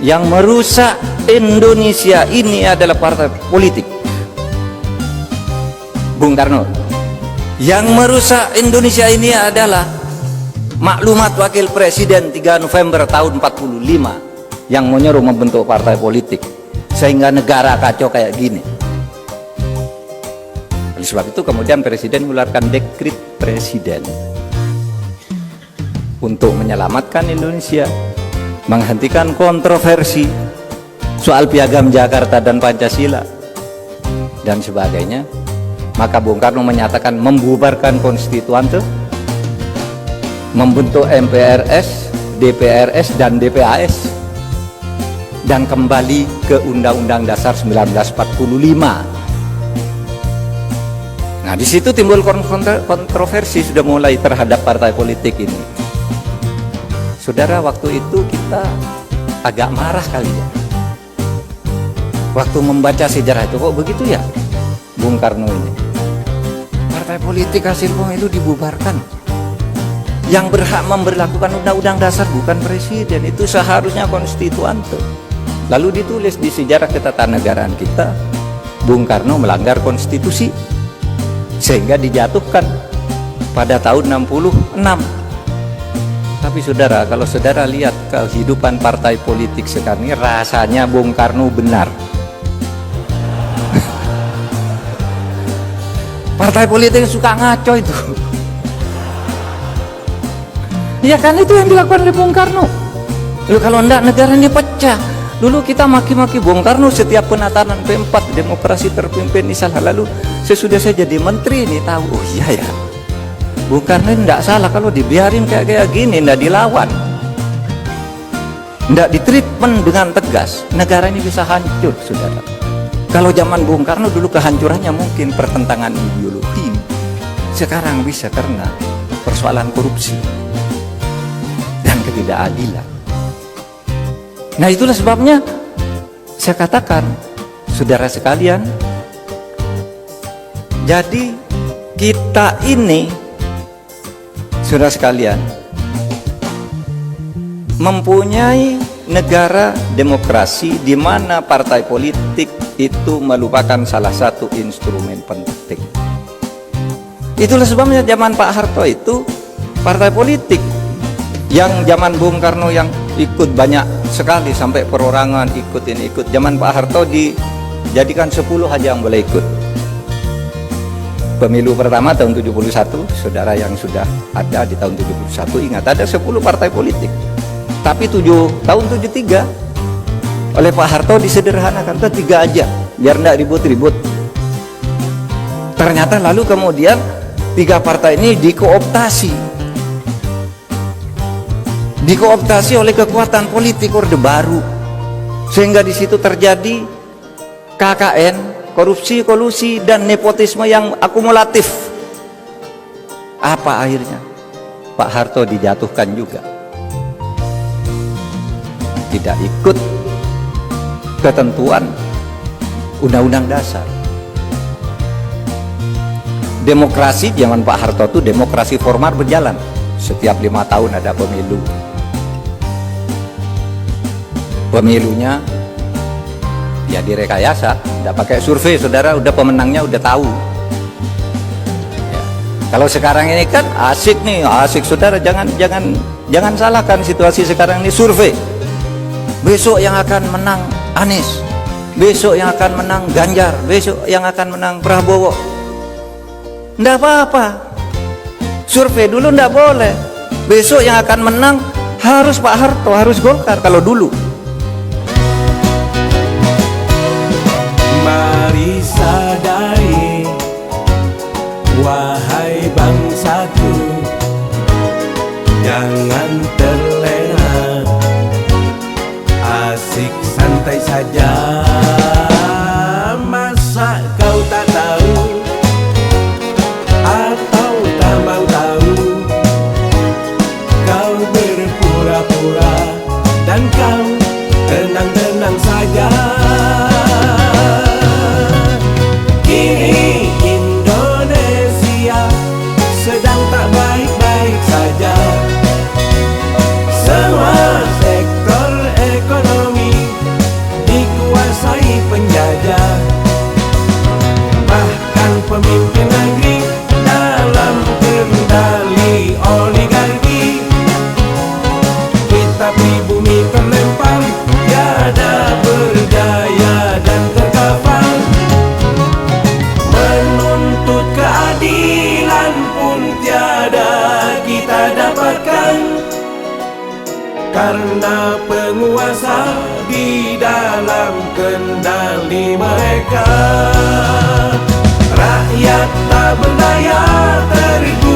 Yang merusak Indonesia ini adalah partai politik. Bung Karno. Yang merusak Indonesia ini adalah maklumat Wakil Presiden 3 November tahun 45 yang menyuruh membentuk partai politik sehingga negara kacau kayak gini. Oleh sebab itu kemudian Presiden mengeluarkan dekret Presiden untuk menyelamatkan Indonesia, menghentikan kontroversi soal Piagam Jakarta dan Pancasila dan sebagainya. Maka Bung Karno menyatakan membubarkan konstituante, membentuk MPRS, DPRS dan DPAS, dan kembali ke Undang-Undang Dasar 1945. Nah, di situ timbul kontroversi sudah mulai terhadap partai politik ini. Saudara, waktu itu kita agak marah kali ya. Waktu membaca sejarah itu, kok begitu ya Bung Karno ini. Partai politik hasil pemilu dibubarkan. Yang berhak memberlakukan undang-undang dasar bukan presiden, itu seharusnya konstituante. Lalu ditulis di sejarah ketatanegaraan kita, Bung Karno melanggar konstitusi sehingga dijatuhkan pada tahun 66. Tapi saudara, kalau saudara lihat kehidupan partai politik sekarang ini, rasanya Bung Karno benar. Partai politik suka ngaco itu. Ya kan, itu yang dilakukan oleh Bung Karno. Lalu kalau enggak negara ini pecah. Dulu kita maki-maki Bung Karno setiap penataan P4, demokrasi terpimpin di salah. Lalu sesudah saya jadi menteri ini tahu, oh iya ya, Bung Karno ini enggak salah kalau dibiarin kayak gini, enggak dilawan, enggak ditreatment dengan tegas, negara ini bisa hancur, saudara. Kalau zaman Bung Karno dulu kehancurannya mungkin pertentangan ideologi, sekarang bisa karena persoalan korupsi dan ketidakadilan. Nah, itulah sebabnya saya katakan, saudara sekalian, jadi kita ini, saudara sekalian, mempunyai negara demokrasi di mana partai politik itu merupakan salah satu instrumen penting. Itulah sebabnya zaman Pak Harto itu partai politik yang zaman Bung Karno yang ikut banyak sekali sampai perorangan ikut. Zaman Pak Harto dijadikan 10 aja yang boleh ikut. Pemilu pertama tahun 71, saudara yang sudah ada di tahun 71 ingat ada 10 partai politik. Tapi tahun 73 oleh Pak Harto disederhanakan ke 3 aja biar enggak ribut-ribut. Ternyata lalu kemudian 3 partai ini dikooptasi oleh kekuatan politik Orde Baru, sehingga di situ terjadi KKN, korupsi, kolusi dan nepotisme yang akumulatif. Apa akhirnya? Pak Harto dijatuhkan juga, tidak ikut ketentuan Undang-Undang Dasar. Demokrasi zaman Pak Harto itu demokrasi formal berjalan, setiap 5 tahun ada pemilu. Pemilunya ya direkayasa, tidak pakai survei, saudara, udah pemenangnya udah tahu ya. Kalau sekarang ini kan asik saudara, jangan salahkan situasi sekarang ini. Survei besok yang akan menang Anies, besok yang akan menang Ganjar, besok yang akan menang Prabowo. Nggak apa-apa, survei dulu nggak boleh. Besok yang akan menang harus Pak Harto, harus Golkar. Kalau dulu, mari sadari wahai bangsaku, jangan terlena, asik santai saja. Masa kau tak tahu atau tak mau tahu? Kau berpura-pura dan kau tenang-tenang saja. Kini Indonesia sedang tak baik-baik saja. Semua sektor ekonomi karena penguasa di dalam kendali mereka. Rakyat tak berdaya, terigu